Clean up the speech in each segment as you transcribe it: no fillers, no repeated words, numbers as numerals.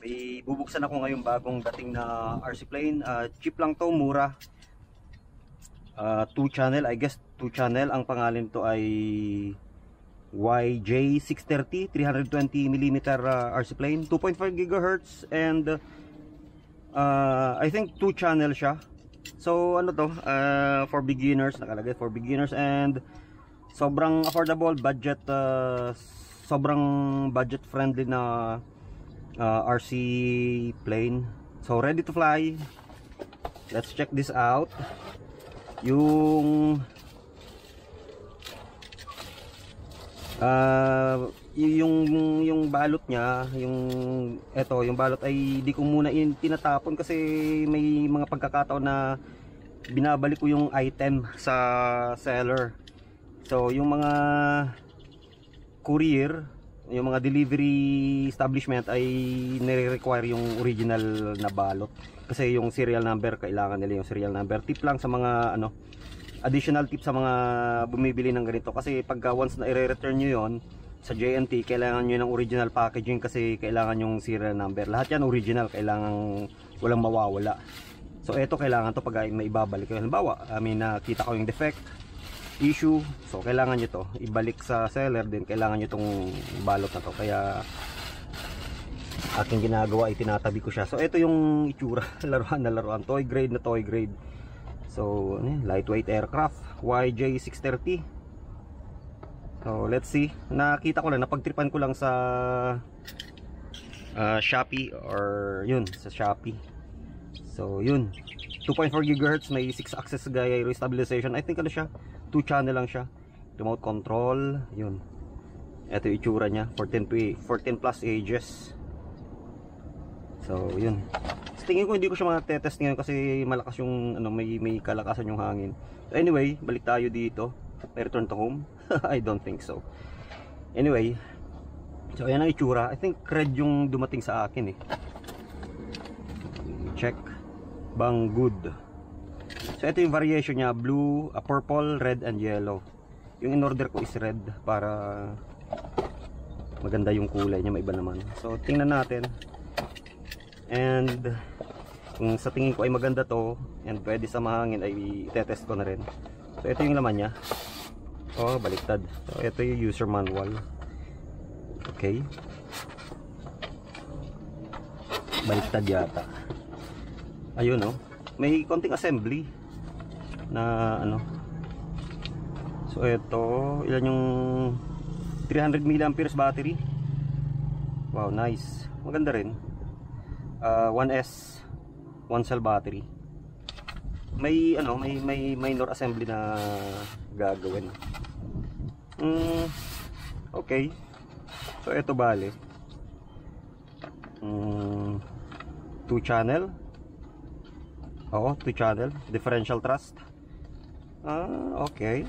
May bubuksan ako ngayon bagong dating na RC plane. Cheap lang to, mura. 2 channel, I guess 2 channel. Ang pangalan to ay YJ630 320mm RC plane, 2.5 GHz and I think 2 channel siya. So ano to, for beginners, nakalagay for beginners, and sobrang affordable, budget, sobrang budget friendly na RC plane. So ready to fly. Let's check this out. Yung balot niya, yung balot ay di ko muna tinatapon kasi may mga pagkakataon na binabalik ko yung item sa seller. So yung mga courier, yung mga delivery establishment ay nire-require yung original na balot kasi yung serial number, kailangan nila yung serial number. Tip lang sa mga additional tip sa mga bumibili ng ganito, kasi pagka once na i-return nyo yon sa JNT, kailangan nyo ng original packaging kasi kailangan yung serial number. Lahat yan original, kailangan walang mawawala. So ito, kailangan to pag may ibabalik ko. Halimbawa, nakita ko yung defect, issue, so kailangan nyo to ibalik sa seller din, kailangan nyo tong balot na to. Kaya aking ginagawa, itinatabi ko siya. So ito yung itsura, laruan na laruan, toy grade na toy grade. So lightweight aircraft, YJ630. So let's see, nakita ko lang, napagtripan ko lang sa Shopee, or yun, sa Shopee. So yun, 2.4 GHz, may 6 axis gyro stabilization. I think ano siya, 2 channel lang siya, remote control. Yun, ito yung itsura nya, 14 plus ages. So yun, tingin ko hindi ko siya matetest ngayon kasi malakas yung may kalakasan yung hangin. So anyway, balik tayo dito. May return to home? I don't think so. Anyway, so ayan ang itsura. I think red yung dumating sa akin eh. Check. Bang good. So ito yung variation niya, blue, purple, red and yellow. Yung in order ko is red para maganda yung kulay niya, maiba naman. So tingnan natin. And kung sa tingin ko ay maganda to and pwede sa mahangin, ay itetest ko na rin. So ito yung laman niya. Oh, baliktad. So ito yung user manual. Okay, baliktad yata. Ayun oh, may konting assembly na So ito, ilan yung 300 mAh battery. Wow, nice. Maganda rin. 1S 1 cell battery. May may minor assembly na gagawin. Okay. So ito bale 2 channel. Oo, 2 channel, differential thrust. Okay.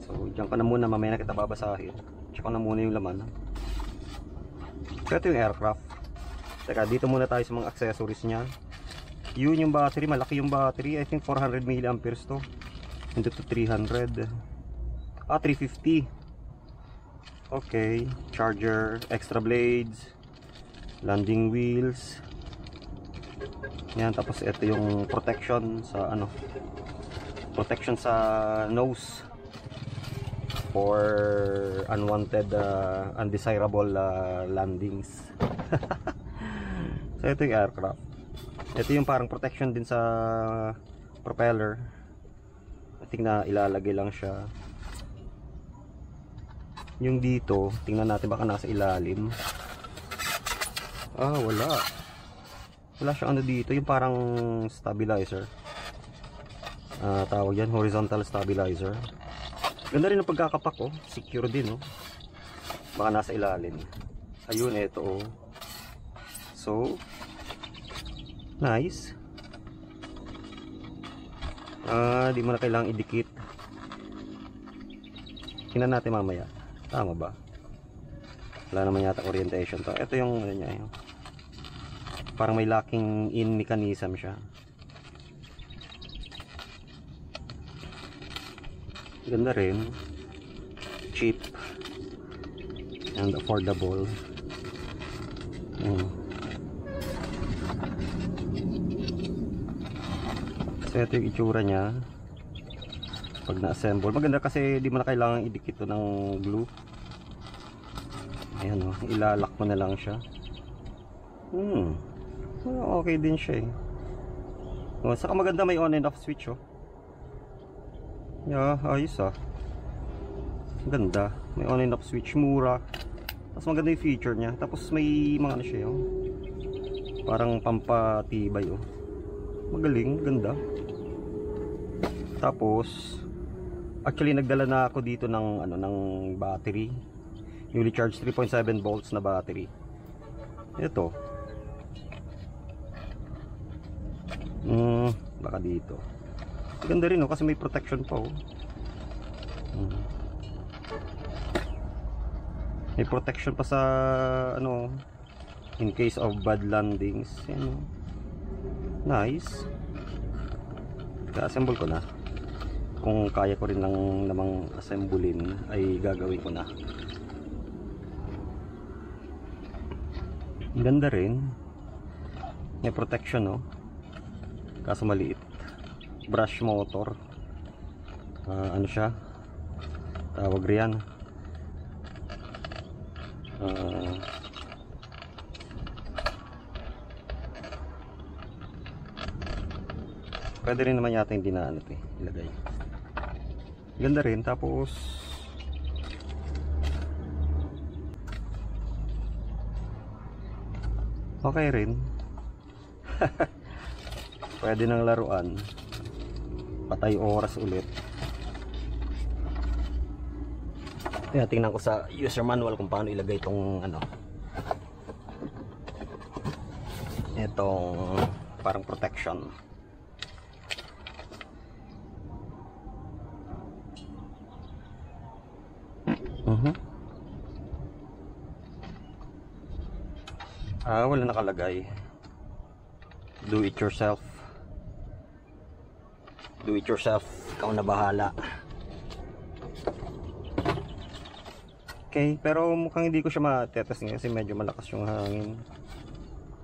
So diyan ka na muna, mamaya na kita babasahin. Check ko na muna yung laman. So ito yung aircraft. Teka, dito muna tayo sa mga accessories niya. Yun yung battery, malaki yung battery. I think 400 mAh to. Into to 300. 350. Okay, charger, extra blades, landing wheels. Yan, tapos ito yung protection sa protection sa nose for unwanted, undesirable landings. So ito yung aircraft. Ito yung parang protection din sa propeller. I think na ilalagay lang siya. Yung dito, tingnan natin baka nasa ilalim. Wala siyang dito, yung parang stabilizer. Tawag yan, horizontal stabilizer. Ganda rin ang pagkakapak, oh. Secure din, oh. Baka nasa ilalim. Ayun, ito, oh. So nice. Di mo na kailangang idikit. Tingnan natin mamaya. Tama ba? Wala naman yata orientation to. Ito yung niya, parang may locking in mechanism siya. Ganda rin. Cheap and affordable. So ito yung itsura niya pag na-assemble. Maganda kasi di mo na kailangan idikit ito ng glue. Ayan o, ilalak mo na lang siya. Okay din siya eh. Saka maganda, may on and off switch oh. Yeah, ayos ah. Ganda, may on and off switch, mura. Tapos maganda yung feature niya. Tapos may mga ano siya oh, parang pampatibay oh. Magaling, ganda. Tapos actually nagdala na ako dito ng ano, ng battery. Newly charged 3.7 volts na battery. Ito. Baka dito. Ganda rin oh, kasi may protection pa oh. May protection pa sa ano, in case of bad landings. Yan oh. Nice. Ka-assemble ko na. Kung kaya ko rin lang namang assemblein ay gagawin ko na. Ganda rin. May protection no. Kaso maliit. Brush motor. Ano siya? Tawag riyan. Pwede rin naman yata hindi na ano ito ilagay. Ganda rin. Tapos okay rin. Pwede nang laruan. Patay oras ulit. Kaya tingnan ko sa user manual kung paano ilagay itong ano, itong parang protection. Wala nakalagay. Do it yourself. Do it yourself. Ikaw na bahala. Okay, pero mukhang hindi ko siya matetest kasi medyo malakas yung hangin.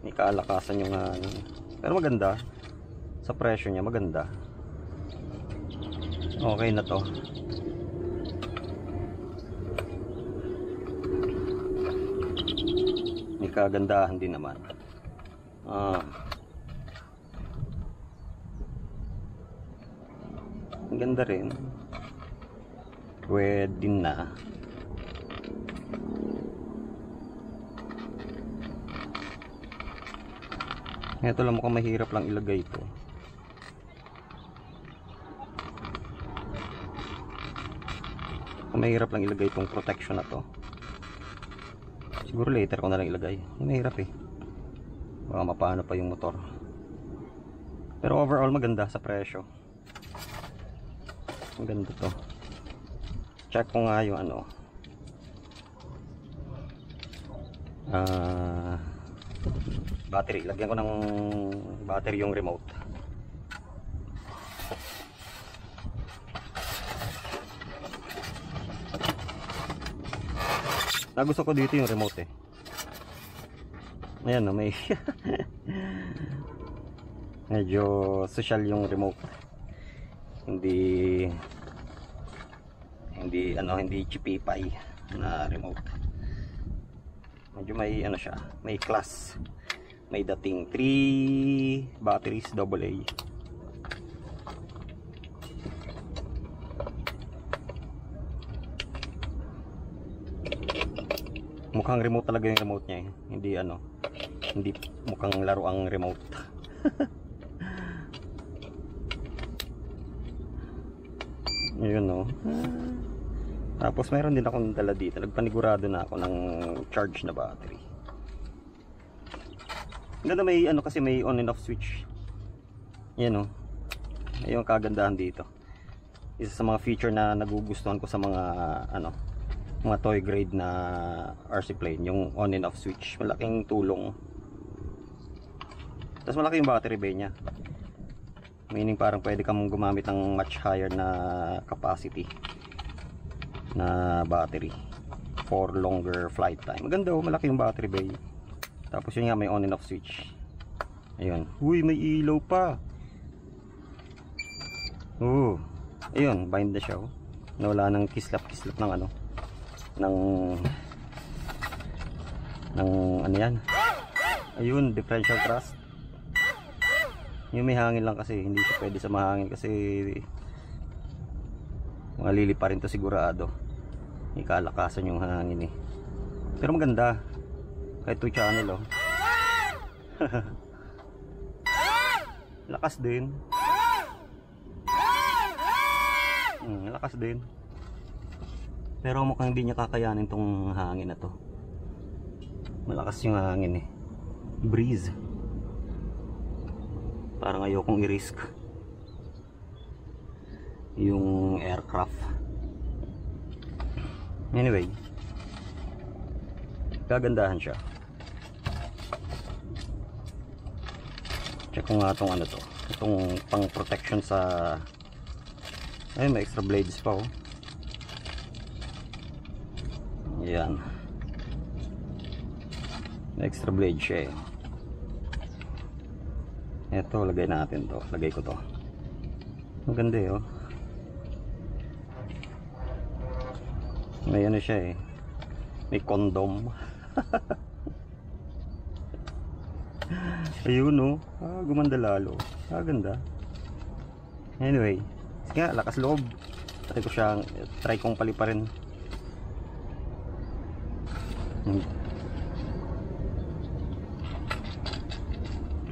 May kaalakasan yung hangin. Pero maganda. Sa presyo niya maganda. Okay na to. May kagandahan din naman. Ang ganda rin. Pwede na. Ito lang, mukhang mahirap lang ilagay ito. Mahirap lang ilagay itong protection na to. Siguro later ko na lang ilagay. Mahirap eh. Baka mapano pa yung motor. Pero overall maganda sa presyo. Maganda to. Check ko nga yung ano, battery. Lagyan ko ng battery yung remote. Nagusto ko dito yung remote eh. Ayan na, may medyo social yung remote. Hindi chipipay na remote. Medyo may ano siya, may class. May dating 3 batteries AA. Mukhang remote talaga yung remote niya eh. Hindi ano, hindi mukhang laro ang remote. Yun no. Tapos mayroon din akong dala dito. Nagpanigurado na ako ng charge na battery. Ganda, may ano kasi may on and off switch. Yan no. Ayun ang kagandahan dito. Isa sa mga feature na nagugustuhan ko sa mga ano, mga toy grade na RC plane, yung on and off switch. Malaking tulong. Tapos malaki yung battery bay nya. Meaning parang pwede kang gumamit ng much higher na capacity na battery for longer flight time. Maganda oh, malaki yung battery bay. Tapos yun nga, may on and off switch. Ayun. Uy, may ilaw pa. Ayun, bind na siya. Nawala ng kislap-kislap ng ano. Ng ano yan. Ayun, differential thrust. Yung may hangin lang kasi, hindi siya pwede sa mahangin kasi malili pa rin to sigurado. Ikalakasan yung hangin eh. Pero maganda. Kahit 2 channel lakas din. Lakas din. Pero mukhang hindi niya kakayanin tong hangin na to. Malakas yung hangin eh. Breeze. Parang ayokong i-risk yung aircraft. Anyway, gagandahan siya. Check ko nga itong ano to, itong pang protection sa, ay may extra blades pa yan, may extra blade siya eto, lagay natin to, lagay ko to. Maganda may ano siya may condom. Ayun gumanda lalo. Ganda. Anyway, sige nga, lakas loob. Try kong paliparin.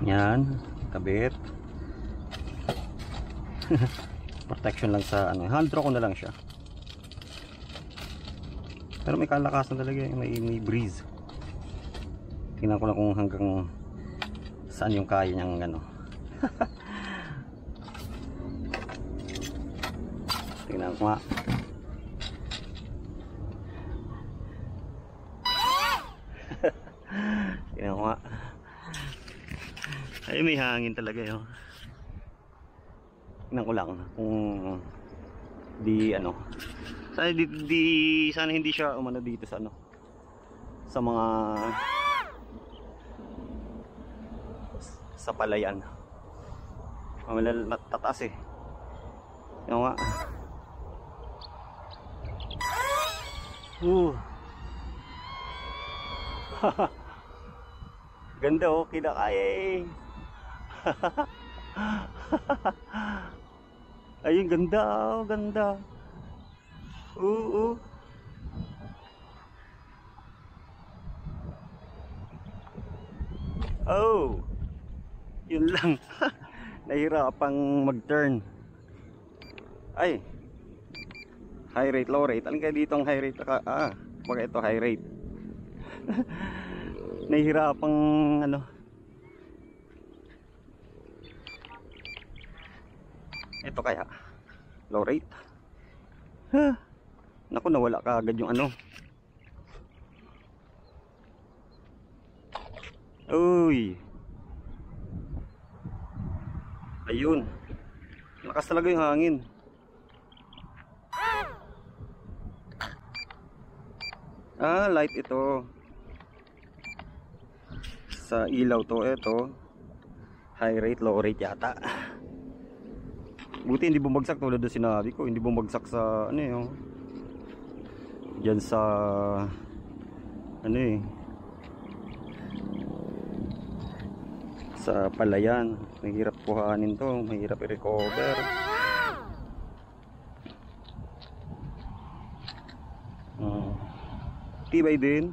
Yan, kabit. Protection lang sa ano, hand draw ko na lang siya. Pero may kalakasan talaga, may breeze. Tingnan ko lang kung hanggang saan yung kaya niyang ano. Tingnan ko nga. Tingnan ko nga. Ay, may hangin talaga Tingnan ko lang kung di ano. Sana hindi siya umano dito sa ano. Sa mga sa palayan. Matataas Yan nga. Ganda kinakaya ayun, ganda ganda. Yun lang. Nahirapang mag-turn. Ay, high rate, low rate. Alin kaya dito ang high rate? Pag ito high rate. Nahirapang ano. Ito kaya low rate. Naku, nawala ka agad yung ano. Ayun, lakas talaga yung hangin. Light ito. Sa ilaw to, ito high rate, low rate yata. Buti hindi bumagsak tulad na sinabi ko. Hindi bumagsak sa ano diyan sa ano sa palayan. Mahirap kuhanin to, mahirap i-recover. Tibay din.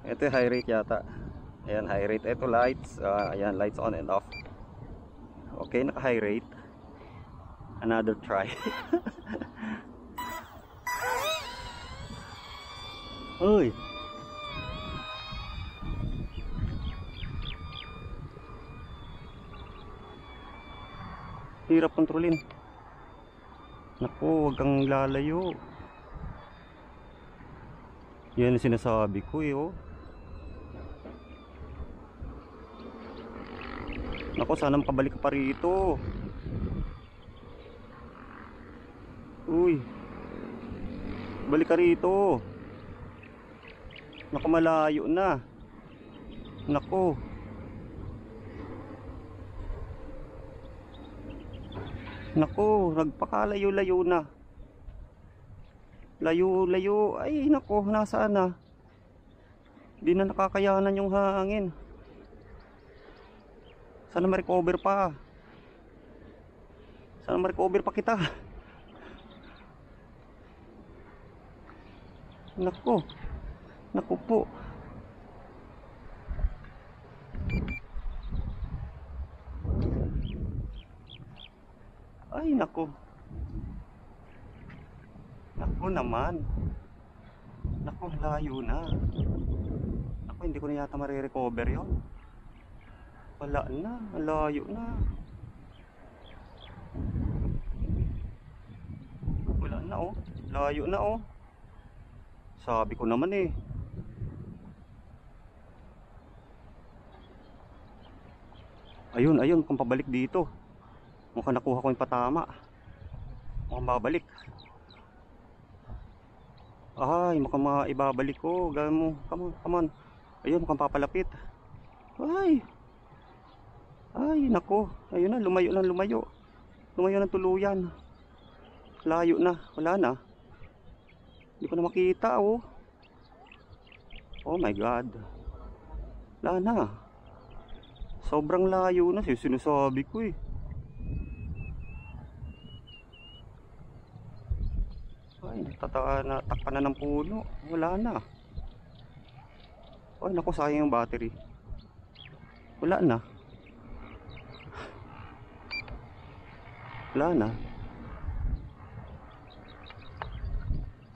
Ito high rate yata. Ayan, high rate. Ito lights. Ayan, lights on and off. Okay, naka high rate. Another try. Uy. Hirap kontrolin. Naku, wag kang lalayo. Yan ang sinasabi ko Naku, sana makabalik ka pa rito. Uy, balik ka rito. Naku, malayo na. Nako. Nako, nagpakalayo-layo na. Layo-layo. Ay, nako, nasaan na? Hindi na nakakayanan yung hangin. Sana ma-recover pa. Sana ma-recover pa kita. Nako. Nako po. Ay, nako. Nako naman. Nako, layo na. Nako, hindi ko na yata marirecover yun. Wala na, layo na. Wala na oh, layo na oh. Sabi ko naman eh. Ayun, ayun, kung pabalik dito. Mukhang nakuha ko yung patama. Mukhang babalik. Ay, mukhang maibabalik ko. Gawin mo, come on, come on. Ayun, mukhang papalapit. Ay. Ay, nako. Ayun na, lumayo na, lumayo. Lumayo ng tuluyan. Layo na, wala na. Hindi ko na makita oh. Oh my God. Wala na. Sobrang layo na, sinusabi ko eh. Ay, natakpan na ng puno. Wala na. Ay, naku, sayang yung battery. Wala na. Wala na.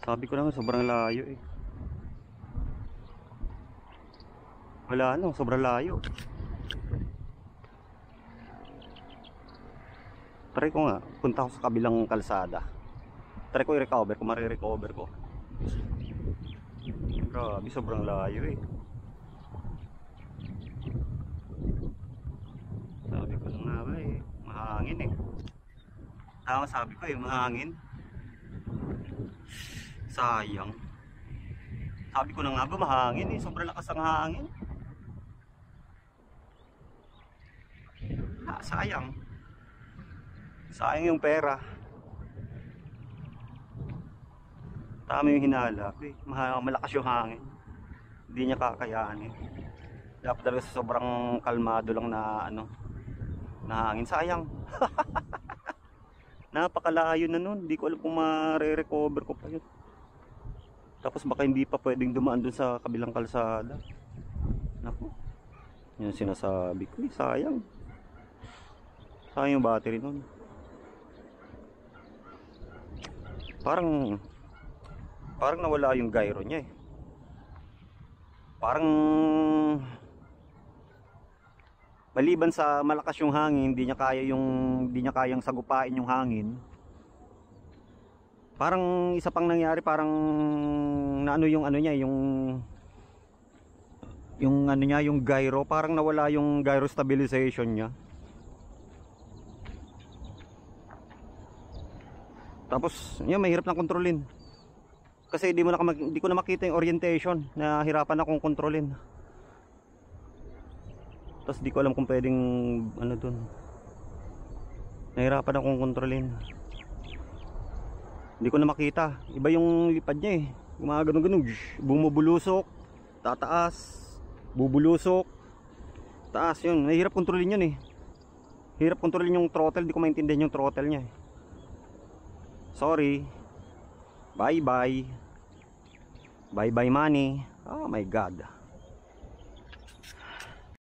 Sabi ko naman, sobrang layo eh. Wala na, sobrang layo. Try ko nga, punta ko sa kabilang kalsada. Try ko i-recover kung marirecover ko. Grabe, sobrang layo eh. Sabi ko nga ba eh, mahangin eh. Tama, sabi ko eh, mahangin. Sayang. Sabi ko na nga ba, mahangin eh, sobrang lakas ang hangin. Ah, sayang. Sayang yung pera. Tama yung hinala eh. Malakas yung hangin. Hindi niya kakayanin. Dapat talaga sa sobrang kalmado lang na ano, na hangin. Sayang. Napakalayo na nun. Hindi ko alam kung ma-recover ko pa yun. Tapos baka hindi pa pwedeng dumaan dun sa kabilang kalsada. Naku. Yan sinasabi ko eh. Sayang. Sayang yung battery nun. Parang nawala yung gyro niya eh. Parang maliban sa malakas yung hangin, hindi niya kayang sagupain yung hangin. Parang isa pang nangyari, parang naano yung ano niya, yung ano niya, yung gyro, parang nawala yung gyro stabilization niya. Tapos, yun, mahirap na kontrolin. Kasi di ko na makita yung orientation. Nahirapan akong kontrolin. Tapos di ko alam kung pwedeng ano dun. Nahirapan akong kontrolin. Hindi ko na makita. Iba yung lipad niya eh. Yung mga ganun-ganun. Bumubulusok. Tataas. Bubulusok. Taas yun. Nahirap kontrolin yun eh. Hirap kontrolin yung throttle. Di ko maintindihan yung throttle niya eh. Sorry. Bye bye. Bye bye money. Oh my God.